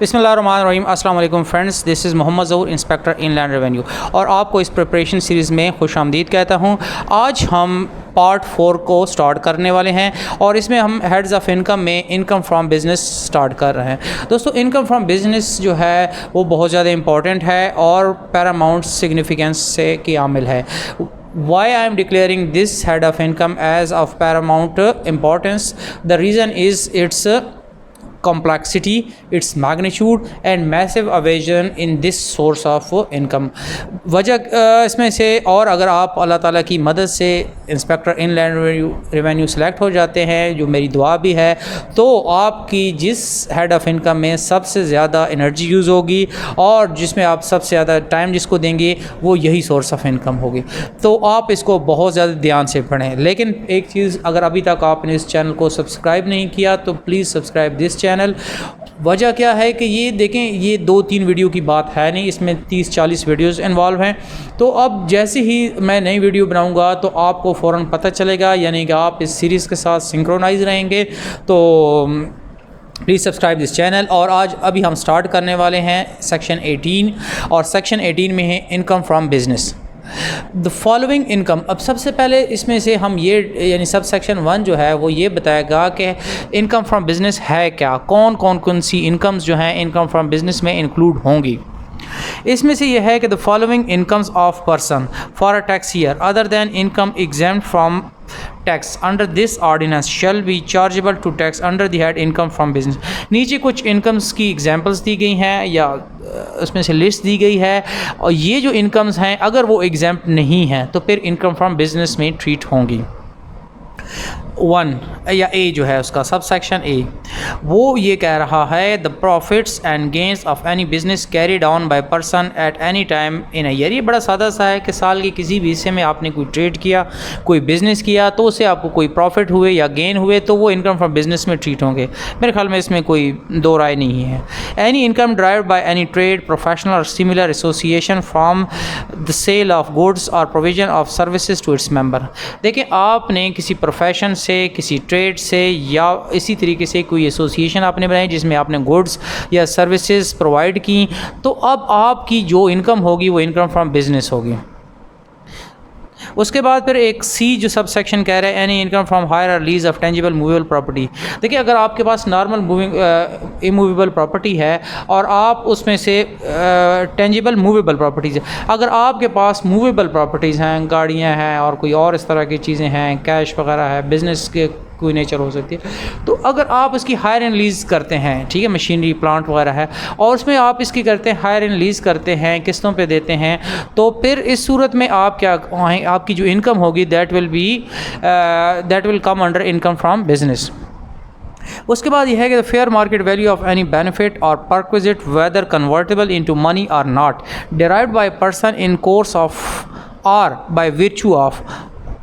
बिस्मिल्लाहिर्रहमानिर्रहीम। अस्सलाम वालेकुम friends, this is Mohammad Zahoor, inspector inland revenue, और आपको इस प्रिपरेशन सीरीज़ में खुशामदीद कहता हूँ। आज हम पार्ट 4 को स्टार्ट करने वाले हैं और इसमें हम हेड्स ऑफ़ इनकम में इनकम फ्रॉम बिज़नेस स्टार्ट कर रहे हैं। दोस्तों, इनकम फ्रॉम बिज़नेस जो है वो बहुत ज़्यादा इंपॉर्टेंट है और पैरामाउंट सिग्निफिकेंस से की आमिल है। Why I am declaring this head of income as of paramount importance? The reason is its complexity, its magnitude and massive evasion in this source of income। वजह इसमें से, और अगर आप अल्लाह ताला की मदद से इंस्पेक्टर इनलैंड रेवेन्यू सेलेक्ट हो जाते हैं, जो मेरी दुआ भी है, तो आपकी जिस हेड ऑफ़ इनकम में सबसे ज़्यादा एनर्जी यूज़ होगी और जिसमें आप सबसे ज़्यादा टाइम जिसको देंगे वो यही सोर्स ऑफ इनकम होगी। तो आप इसको बहुत ज़्यादा ध्यान से पढ़ें। लेकिन एक चीज़, अगर अभी तक आपने इस चैनल को सब्सक्राइब नहीं किया तो प्लीज़ सब्सक्राइब दिस चैनल। वजह क्या है कि ये देखें, ये 2-3 वीडियो की बात है नहीं, इसमें 30-40 वीडियोस इन्वॉल्व हैं। तो अब जैसे ही मैं नई वीडियो बनाऊंगा तो आपको फ़ौरन पता चलेगा, यानी कि आप इस सीरीज़ के साथ सिंक्रोनाइज रहेंगे। तो प्लीज़ सब्सक्राइब दिस चैनल। और आज अभी हम स्टार्ट करने वाले हैं सेक्शन 18, और सेक्शन 18 में है income from business. The following income. अब सबसे पहले इसमें से हम ये, यानी सब सेक्शन 1 जो है वो ये बताएगा कि इनकम फ्रॉम बिज़नेस है क्या, कौन सी इनकम्स जो हैं इनकम फ्रॉम बिज़नेस में इंक्लूड होंगी। इसमें से यह है कि the following incomes of person for a tax year other than income exempt from tax under this ordinance shall be chargeable to tax under the head income from business. नीचे कुछ incomes की examples दी गई हैं या उसमें से list दी गई है, और ये जो इनकम्स हैं अगर वो एग्जेम्प्ट नहीं हैं तो फिर इनकम फ्रॉम बिजनेस में ट्रीट होंगी। 1 या ए जो है उसका सब सेक्शन ए, वो ये कह रहा है the profits and gains of any business carried on by person at any time in a year. ये बड़ा सादा सा है कि साल के किसी भी हिस्से में आपने कोई ट्रेड किया, कोई बिज़नेस किया, तो उससे आपको कोई प्रॉफिट हुए या गेन हुए तो वो इनकम फ्रॉम बिजनेस में ट्रीट होंगे। मेरे ख्याल में इसमें कोई दो राय नहीं है। Any income derived by any trade, professional और similar association from the sale of goods और provision of services to its member. देखिए, आपने किसी प्रोफेशन से, किसी ट्रेड से या इसी तरीके से कोई एसोसिएशन आपने बनाई जिसमें आपने गुड्स या सर्विसेज प्रोवाइड की, तो अब आपकी जो इनकम होगी वो इनकम फ्रॉम बिजनेस होगी। उसके बाद फिर एक सी जो सब सेक्शन कह रहा है एनी इनकम फ्रॉम हायर और lease of tangible movable property. देखिए, अगर आपके पास नॉर्मल इमूवेबल प्रॉपर्टी है और आप उसमें से टेंजिबल मूवेबल प्रॉपर्टीज़, अगर आपके पास मूवेबल प्रॉपर्टीज़ हैं, गाड़ियां हैं और कोई और इस तरह की चीज़ें हैं, कैश वगैरह है, बिज़नेस के कोई नेचर हो सकती है, तो अगर आप उसकी हायर एंड लीज़ करते हैं, ठीक है, मशीनरी प्लांट वगैरह है, और उसमें आप इसकी करते हैं हायर एंड लीज़ करते हैं, किस्तों पे देते हैं, तो फिर इस सूरत में आप क्या, आपकी जो इनकम होगी that will come under income from business. उसके बाद यह है कि fair market value of any benefit और perquisite whether convertible into money और not derived by person in course of और by virtue of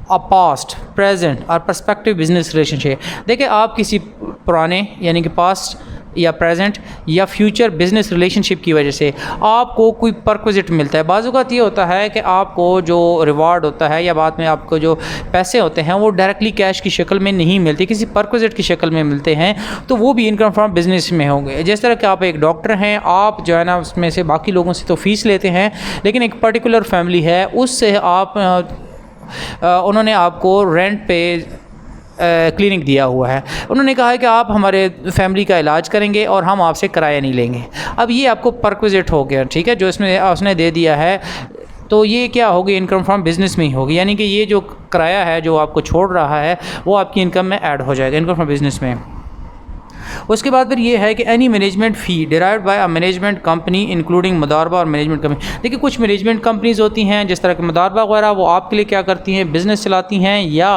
a past, present और perspective business relationship. देखिए, आप किसी पुराने यानी कि पास्ट या प्रेजेंट या फ्यूचर बिजनेस रिलेशनशिप की वजह से आपको कोई परक्विजिट मिलता है। बाज़ औक़ात ये होता है कि आपको जो रिवार्ड होता है या बाद में आपको जो पैसे होते हैं वो डायरेक्टली कैश की शक्ल में नहीं मिलते, किसी परक्विजिट की शक्ल में मिलते हैं, तो वो भी इनकम फ्रॉम बिजनेस में होंगे। जिस तरह कि आप एक डॉक्टर हैं, आप जो है ना उसमें से बाकी लोगों से तो फ़ीस लेते हैं, लेकिन एक पर्टिकुलर फैमिली है उससे आप उन्होंने आपको रेंट पे क्लिनिक दिया हुआ है, उन्होंने कहा है कि आप हमारे फैमिली का इलाज करेंगे और हम आपसे किराया नहीं लेंगे। अब ये आपको परक्विजिट हो गया, ठीक है, जो इसमें उसने दे दिया है, तो ये क्या होगी, इनकम फ्रॉम बिजनेस में ही होगी, यानी कि ये जो किराया है जो आपको छोड़ रहा है वो आपकी इनकम में ऐड हो जाएगा, इनकम फ्रॉम बिजनेस में। उसके बाद फिर ये है कि any management fee derived by a management company including मुदारबा और मैनेजमेंट कंपनी। देखिए, कुछ मैनेजमेंट कंपनीज़ होती हैं जिस तरह के मुदारबा वगैरह, वो आपके लिए क्या करती हैं, बिज़नेस चलाती हैं या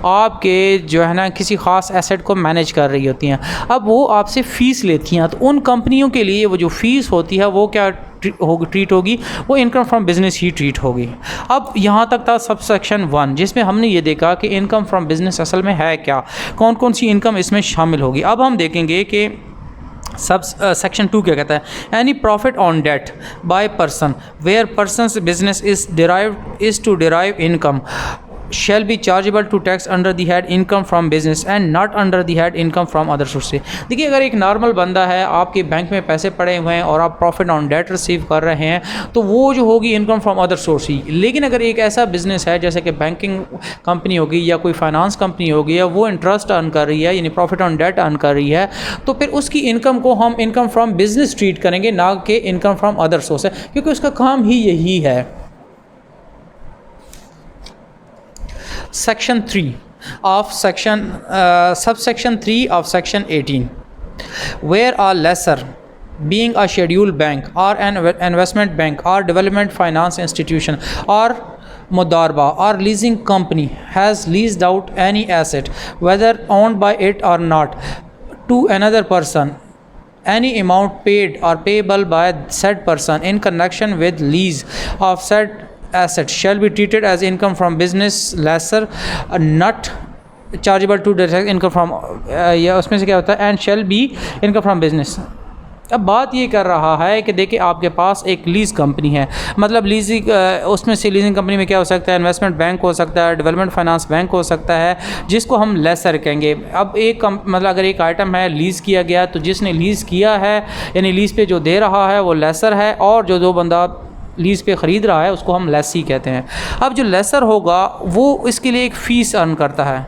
आपके जो है ना किसी ख़ास एसेट को मैनेज कर रही होती हैं। अब वो आपसे फ़ीस लेती हैं, तो उन कंपनियों के लिए वो जो फ़ीस होती है वो क्या ट्रीट होगी, वो income from business he treat होगी। अब यहाँ तक था सब सेक्शन 1, जिसमें हमने ये देखा कि इनकम फ्रॉम बिजनेस असल में है क्या, कौन सी इनकम इसमें शामिल होगी। अब हम देखेंगे कि सब सेक्शन 2 क्या कहता है, any profit on debt by person where person's business is to derive income shall be chargeable to tax under the head income from business and not under the head income from other sources। देखिए, अगर एक normal बंदा है, आपके bank में पैसे पड़े हुए हैं और आप प्रॉफिट ऑन डेट रिसीव कर रहे हैं, तो वो जो होगी इनकम फ्रॉम अदर सोर्स ही। लेकिन अगर एक ऐसा बिजनेस है जैसे कि बैंकिंग कंपनी होगी या कोई फाइनेंस कंपनी होगी, या वो इंटरेस्ट अर्न कर रही है यानी प्रॉफिट ऑन डेट अर्न कर रही है, तो फिर उसकी इनकम को हम इनकम फ्रॉम बिजनेस ट्रीट करेंगे, ना कि इनकम फ्रॉम अदर सोर्स है, क्योंकि उसका काम ही यही है। Section 3 of subsection 3 of section 18, where a lessor being a scheduled bank or an investment bank or development finance institution or mudarba or leasing company has leased out any asset, whether owned by it or not, to another person, any amount paid or payable by said person in connection with lease of said asset shall be treated as income from business lessor, not chargeable to direct income from या उसमें से क्या होता है, and shall be income from business। अब बात ये कर रहा है कि देखिए, आपके पास एक लीज़ कंपनी है, मतलब लीजिंग, उसमें से लीजिंग कंपनी में क्या हो सकता है, इन्वेस्टमेंट बैंक हो सकता है, डेवलपमेंट फाइनेंस बैंक हो सकता है, जिसको हम लेसर कहेंगे। अब एक मतलब अगर एक आइटम है लीज़ किया गया, तो जिसने लीज़ किया है यानी लीज़ पे जो दे रहा है वो लेसर है, और जो दो बंदा लीज़ पे ख़रीद रहा है उसको हम लेसी कहते हैं। अब जो लेसर होगा वो इसके लिए एक फ़ीस अर्न करता है,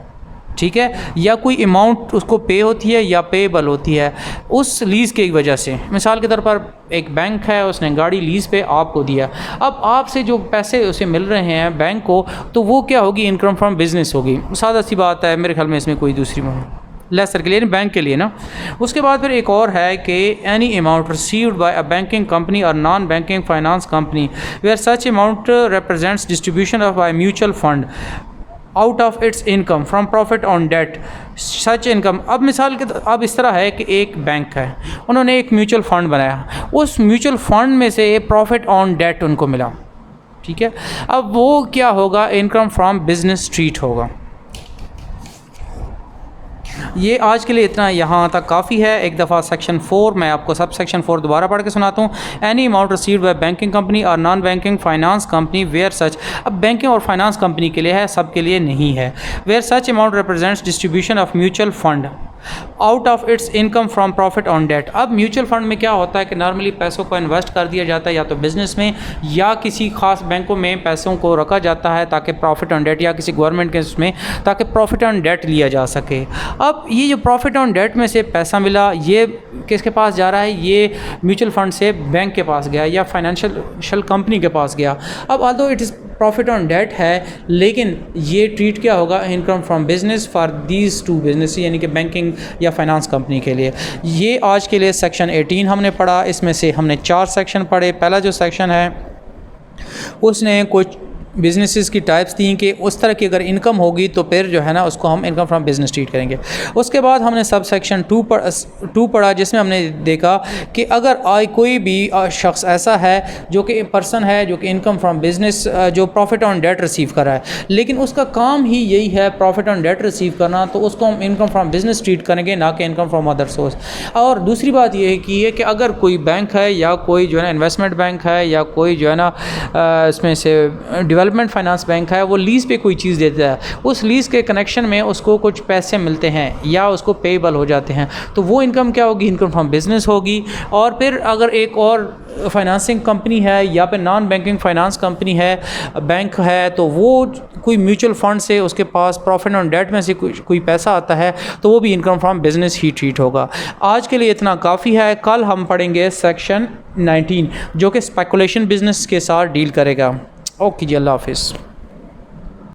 ठीक है, या कोई अमाउंट उसको पे होती है या पेबल होती है उस लीज़ की वजह से। मिसाल के तौर पर एक बैंक है, उसने गाड़ी लीज़ पे आपको दिया, अब आपसे जो पैसे उसे मिल रहे हैं बैंक को, तो वो क्या होगी, इनकम फ्रॉम बिज़नेस होगी। सादा सी बात है, मेरे ख्याल में इसमें कोई दूसरी लेसर के लिए, बैंक के लिए ना। उसके बाद फिर एक और है कि any amount received by a banking company और non banking finance company where such amount represents distribution of by mutual fund out of its income from profit on debt such income. अब मिसाल के अब इस तरह है कि एक बैंक है, उन्होंने एक म्यूचुअल फ़ंड बनाया, उस म्यूचुअल फ़ंड में से प्रॉफिट ऑन डेट उनको मिला, ठीक है, अब वो क्या होगा, इनकम फ्रॉम बिजनेस ट्रीट होगा। ये आज के लिए इतना यहाँ तक काफ़ी है। एक दफ़ा सेक्शन 4 मैं आपको सब सेक्शन 4 दोबारा पढ़ के सुनाता हूँ। Any amount received by banking company और non banking finance company where such, अब बैंकिंग और फाइनेंस कंपनी के लिए है, सब के लिए नहीं है। Where such amount represents distribution of mutual fund out of its income from profit on debt. अब म्यूचुअल फंड में क्या होता है कि नॉर्मली पैसों को इन्वेस्ट कर दिया जाता है या तो बिज़नेस में या किसी खास बैंकों में पैसों को रखा जाता है ताकि प्रॉफिट ऑन डेट, या किसी गवर्नमेंट के उसमें ताकि प्रॉफिट ऑन डेट लिया जा सके। अब ये जो प्रॉफिट ऑन डेट में से पैसा मिला, ये किसके पास जा रहा है, ये म्यूचुअल फंड से बैंक के पास गया या फाइनेंशियल कंपनी के पास गया। अब although it is profit on debt है, लेकिन ये ट्रीट क्या होगा, income from business for these two business, यानी कि बैंकिंग या फाइनेंस कंपनी के लिए। ये आज के लिए सेक्शन 18 हमने पढ़ा। इसमें से हमने 4 सेक्शन पढ़े। पहला जो सेक्शन है उसने कुछ बिजनेसेस की टाइप्स दी कि उस तरह की अगर इनकम होगी तो फिर जो है ना उसको हम इनकम फ्रॉम बिजनेस ट्रीट करेंगे। उसके बाद हमने सब सेक्शन 2 पढ़ा, जिसमें हमने देखा कि अगर कोई भी शख्स ऐसा है जो कि पर्सन है जो कि इनकम फ्रॉम बिजनेस जो प्रॉफिट ऑन डेट रिसीव कर रहा है, लेकिन उसका काम ही यही है प्रॉफिट ऑन डेट रिसीव करना, तो उसको हम इनकम फ्रॉम बिजनेस ट्रीट करेंगे, ना कि इनकम फ्रॉम अदर सोर्स। और दूसरी बात यह है कि अगर कोई बैंक है या कोई जो है ना इन्वेस्टमेंट बैंक है या कोई जो है ना इसमें से डेवलपमेंट फाइनेंस बैंक है, वो लीज़ पे कोई चीज़ देता है, उस लीज़ के कनेक्शन में उसको कुछ पैसे मिलते हैं या उसको पेबल हो जाते हैं, तो वो इनकम क्या होगी, इनकम फ्रॉम बिजनेस होगी। और फिर अगर एक और फाइनेंसिंग कंपनी है या फिर नॉन बैंकिंग फाइनेंस कंपनी है, बैंक है, तो वो कोई म्यूचुअल फंड से उसके पास प्रॉफिट ऑन डेट में से कोई पैसा आता है, तो वो भी income from business he treat होगा। आज के लिए इतना काफ़ी है। कल हम पढ़ेंगे सेक्शन 19 जो कि स्पेकुलेशन बिजनेस के साथ डील करेगा। ओके जी, अल्लाह हाफिज़।